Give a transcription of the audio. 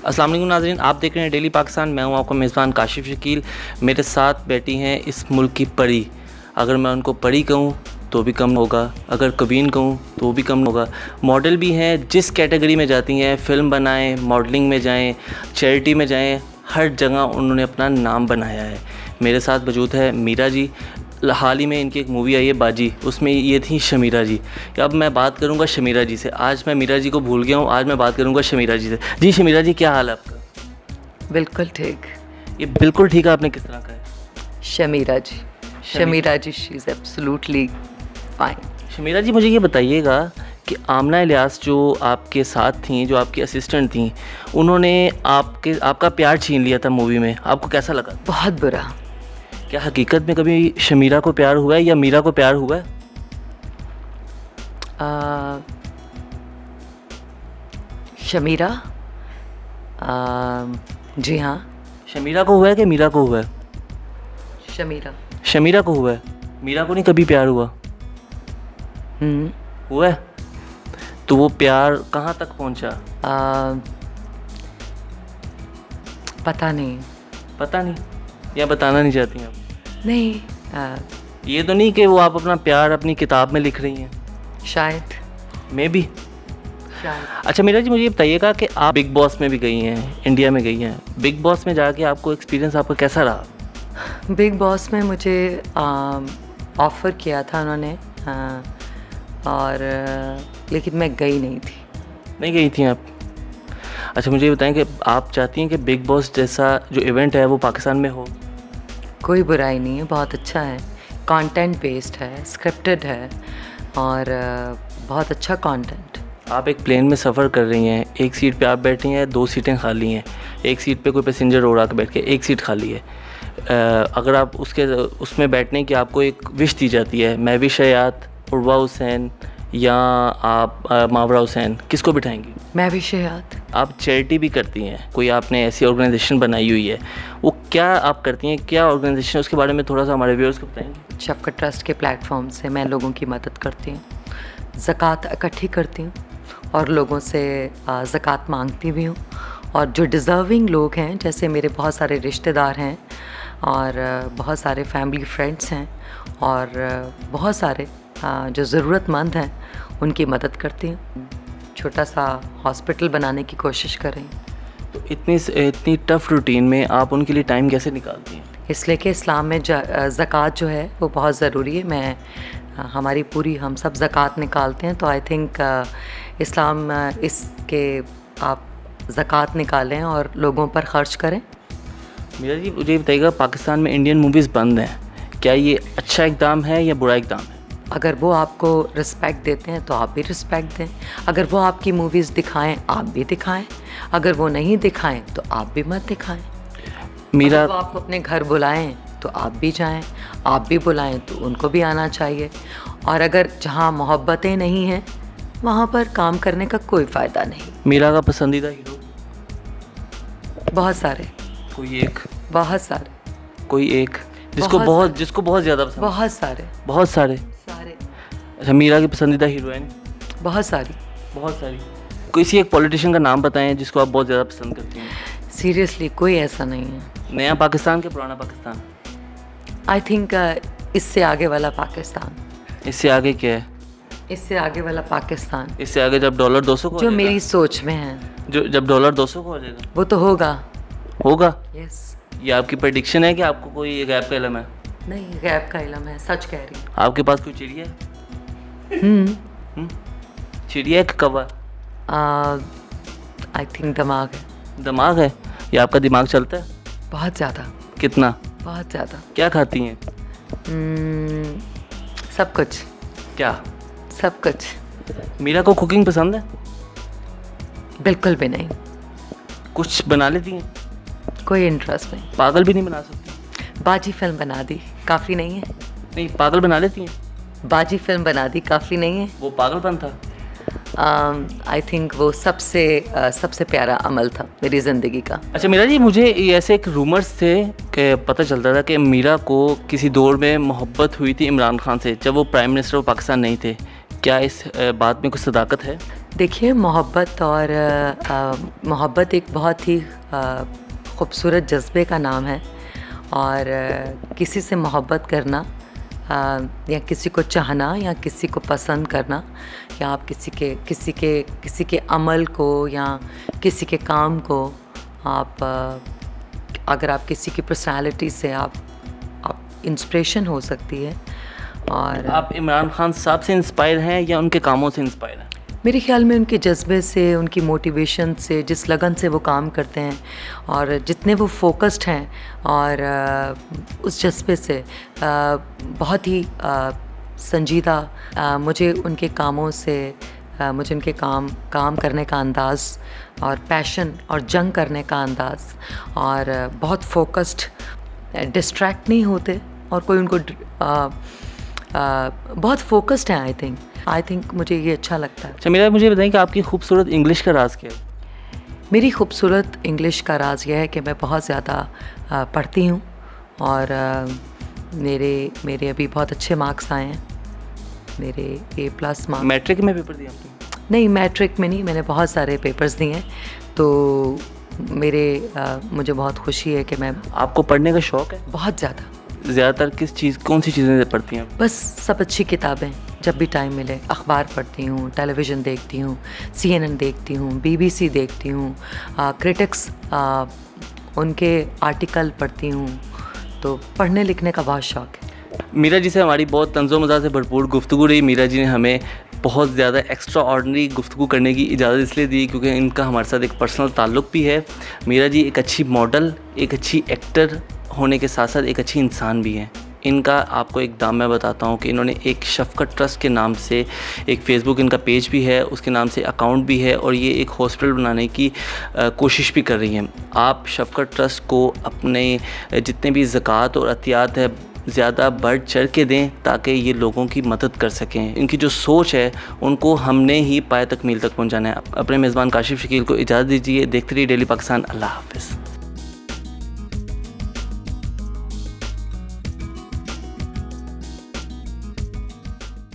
अस्सलाम वालेकुम नाज़रीन, आप देख रहे हैं डेली पाकिस्तान। मैं हूं आपका मेज़बान काशिफ शकील। मेरे साथ बैठी हैं इस मुल्क की परी। अगर मैं उनको परी कहूं तो भी कम होगा, अगर कबीन कहूं तो भी कम होगा। मॉडल भी हैं, जिस कैटेगरी में जाती हैं, फ़िल्म बनाएं, मॉडलिंग में जाएं, चैरिटी में जाएं, हर जगह उन्होंने अपना नाम बनाया है। मेरे साथ मौजूद है मीरा जी। हाल ही में इनकी एक मूवी आई है बाजी, उसमें ये थी शमीरा जी। अब मैं बात करूंगा शमीरा जी से। आज मैं मीरा जी को भूल गया हूँ, आज मैं बात करूंगा शमीरा जी से। जी शमीरा जी, क्या हाल है आपका? बिल्कुल ठीक। ये बिल्कुल ठीक है, आपने किस तरह का है? Shamira ji she is absolutely fine. Shamira ji, मुझे ये बताइएगा कि आमना इलियास जो आपके साथ थी, जो आपकी असिस्टेंट थी, उन्होंने आपका प्यार छीन लिया था मूवी में, आपको कैसा लगा? बहुत बुरा। क्या हकीकत में कभी शमीरा को प्यार हुआ है या मीरा को प्यार हुआ है? शमीरा, जी हाँ। शमीरा को हुआ है कि मीरा को हुआ है? शमीरा को हुआ है, मीरा को नहीं कभी प्यार हुआ? हुआ है? तो वो प्यार कहाँ तक पहुँचा? पता नहीं या बताना नहीं चाहती हैं आप? नहीं। ये तो नहीं कि वो आप अपना प्यार अपनी किताब में लिख रही हैं? शायद। May be. अच्छा मीरा जी, मुझे ये बताइएगा कि आप बिग बॉस में भी गई हैं, इंडिया में गई हैं। बिग बॉस में जाके आपको एक्सपीरियंस आपका कैसा रहा? बिग बॉस में मुझे ऑफ़र किया था उन्होंने, और लेकिन मैं गई नहीं थी। नहीं गई थी आप? अच्छा मुझे ये बताएं कि आप चाहती हैं कि बिग बॉस जैसा जो इवेंट है वो पाकिस्तान में हो? कोई बुराई नहीं है, बहुत अच्छा है। कंटेंट बेस्ड है, स्क्रिप्टेड है और बहुत अच्छा कंटेंट। आप एक प्लेन में सफ़र कर रही हैं, एक सीट पे आप बैठी हैं, 2 सीटें खाली हैं, एक सीट पे कोई पैसेंजर और आकर बैठ के, एक सीट खाली है। अगर आप उसमें बैठने की आपको एक विश दी जाती है, महविश हयात, उर्वा हुसैन या आप मावरा हुसैन, किसको बिठाएंगी? महविश हयात। आप चैरिटी भी करती हैं, कोई आपने ऐसी ऑर्गेनाइजेशन बनाई हुई है, वो क्या आप करती हैं, क्या ऑर्गेनाइजेशन, उसके बारे में थोड़ा सा हमारे व्यूअर्स को बताएंगे? शफ़क़त ट्रस्ट के प्लेटफॉर्म से मैं लोगों की मदद करती हूँ, ज़कात इकट्ठी करती हूँ और लोगों से ज़कात मांगती भी हूँ। और जो डिज़र्विंग लोग हैं, जैसे मेरे बहुत सारे रिश्तेदार हैं और बहुत सारे फैमिली फ्रेंड्स हैं और बहुत सारे जो ज़रूरतमंद हैं, उनकी मदद करती हूँ। छोटा सा हॉस्पिटल बनाने की कोशिश कर रही हूँ। तो इतनी टफ़ रूटीन में आप उनके लिए टाइम कैसे निकालती हैं? इसलिए कि इस्लाम में ज़कात जो है वो बहुत ज़रूरी है। हमारी पूरी हम सब ज़कात निकालते हैं, तो आई थिंक इस्लाम इसके आप ज़कात निकालें और लोगों पर ख़र्च करें। मीरा जी, मुझे बताइएगा, पाकिस्तान में इंडियन मूवीज़ बंद हैं, क्या ये अच्छा इक़दाम है या बुरा इक़दाम है? अगर वो आपको रिस्पेक्ट देते हैं तो आप भी रिस्पेक्ट दें। अगर वो आपकी मूवीज़ दिखाएं, आप भी दिखाएं। अगर वो नहीं दिखाएं तो आप भी मत दिखाएं। मीरा, अगर वो आपको अपने घर बुलाएं तो आप भी जाएं, आप भी बुलाएं तो उनको भी आना चाहिए। और अगर जहां मोहब्बतें नहीं हैं, वहां पर काम करने का कोई फ़ायदा नहीं। मीरा का पसंदीदा हीरो? बहुत सारे। कोई एक? बहुत सारे। कोई एक जिसको बहुत ज़्यादा पसंद? बहुत सारे। अच्छा, मीरा की पसंदीदा हीरोइन? बहुत सारी। किसी एक पॉलिटिशियन का नाम बताएं जिसको आप बहुत ज़्यादा पसंद करती हैं। सीरियसली कोई ऐसा नहीं है। नया पाकिस्तान के पुराना पाकिस्तान? आई थिंक इससे आगे वाला पाकिस्तान। इससे आगे क्या है? इससे आगे वाला पाकिस्तान। इससे आगे जब डॉलर 200 को जो मेरी सोच में है, जो जब डॉलर 200 को हो जाएगा, वो तो होगा। यस। ये आपकी प्रेडिक्शन है कि आपको कोई गैप का इल्म है? नहीं, गैप का इल्म है, सच कह रही हूँ। आपके पास कोई चिड़िया है? चिड़िया है कि कौवा? आई थिंक दिमाग है? या आपका दिमाग चलता है? बहुत ज़्यादा। कितना? बहुत ज़्यादा। क्या खाती हैं? सब कुछ। क्या? सब कुछ। मीरा को कुकिंग पसंद है? बिल्कुल भी नहीं। कुछ बना लेती हैं? कोई इंटरेस्ट नहीं। पागल भी नहीं बना सकती? बाजी फिल्म बना दी, काफ़ी नहीं है। नहीं, पागल बना लेती हैं? बाजी फिल्म बना दी, काफ़ी नहीं है। वो पागलपन था? आई थिंक वो सबसे प्यारा अमल था मेरी ज़िंदगी का। अच्छा मीरा जी, मुझे ऐसे एक रूमर्स थे कि पता चलता था कि मीरा को किसी दौर में मोहब्बत हुई थी इमरान खान से, जब वो प्राइम मिनिस्टर ऑफ पाकिस्तान नहीं थे। क्या इस बात में कुछ सदाकत है? देखिए, मोहब्बत और मोहब्बत एक बहुत ही ख़ूबसूरत जज्बे का नाम है और किसी से मोहब्बत करना या किसी को चाहना या किसी को पसंद करना या आप किसी के अमल को या किसी के काम को आप अगर आप किसी की पर्सनालिटी से आप इंस्पिरेशन हो सकती है। और आप इमरान खान साहब से इंस्पायर हैं या उनके कामों से इंस्पायर हैं? मेरे ख़्याल में उनके जज्बे से, उनकी मोटिवेशन से, जिस लगन से वो काम करते हैं और जितने वो फोकस्ड हैं और उस जज्बे से बहुत ही संजीदा मुझे उनके कामों से मुझे उनके काम करने का अंदाज़ और पैशन और जंग करने का अंदाज़ और बहुत फोकस्ड, डिस्ट्रैक्ट नहीं होते और कोई उनको बहुत फोकस्ड है। आई थिंक मुझे ये अच्छा लगता है। अच्छा मीरा, मुझे बताएं कि आपकी खूबसूरत इंग्लिश का राज क्या है? मेरी खूबसूरत इंग्लिश का राज यह है कि मैं बहुत ज़्यादा पढ़ती हूँ और मेरे अभी बहुत अच्छे मार्क्स आए हैं, मेरे A+ मार्क्स। मैट्रिक में पेपर दिया आपने? नहीं, मैट्रिक में नहीं, मैंने बहुत सारे पेपर्स दिए हैं, तो मुझे बहुत खुशी है कि मैं। आपको पढ़ने का शौक़ है? बहुत ज़्यादा। ज़्यादातर कौन सी चीज़ें से पढ़ती हैं? बस सब अच्छी किताबें, जब भी टाइम मिले अखबार पढ़ती हूँ, टेलीविज़न देखती हूँ, CNN देखती हूँ, BBC देखती हूँ, क्रिटिक्स उनके आर्टिकल पढ़ती हूँ, तो पढ़ने लिखने का बहुत शौक़ है। मीरा जी से हमारी बहुत तंज़ो मज़ा से भरपूर गुफ्तगू रही। मीरा जी ने हमें बहुत ज़्यादा एक्स्ट्रा ऑर्डनरी गुफ्तगू करने की इजाज़त इसलिए दी क्योंकि इनका हमारे साथ एक पर्सनल ताल्लुक़ भी है। मीरा जी एक अच्छी मॉडल, एक अच्छी एक्टर होने के साथ साथ एक अच्छी इंसान भी हैं। इनका आपको एक दाम मैं बताता हूँ कि इन्होंने एक शफ़क़त ट्रस्ट के नाम से एक फ़ेसबुक इनका पेज भी है, उसके नाम से अकाउंट भी है और ये एक हॉस्पिटल बनाने की कोशिश भी कर रही हैं। आप शफ़क़त ट्रस्ट को अपने जितने भी ज़कात और अतियात है ज़्यादा बढ़ चढ़ के दें ताकि ये लोगों की मदद कर सकें। इनकी जो सोच है उनको हमने ही पाए तक मील तक पहुँचाना है। अपने मेज़बान काशिफ़ शकील को इजाज़त दीजिए। देखते रहिए डेली पाकिस्तान। अल्लाह हाफ़िज़।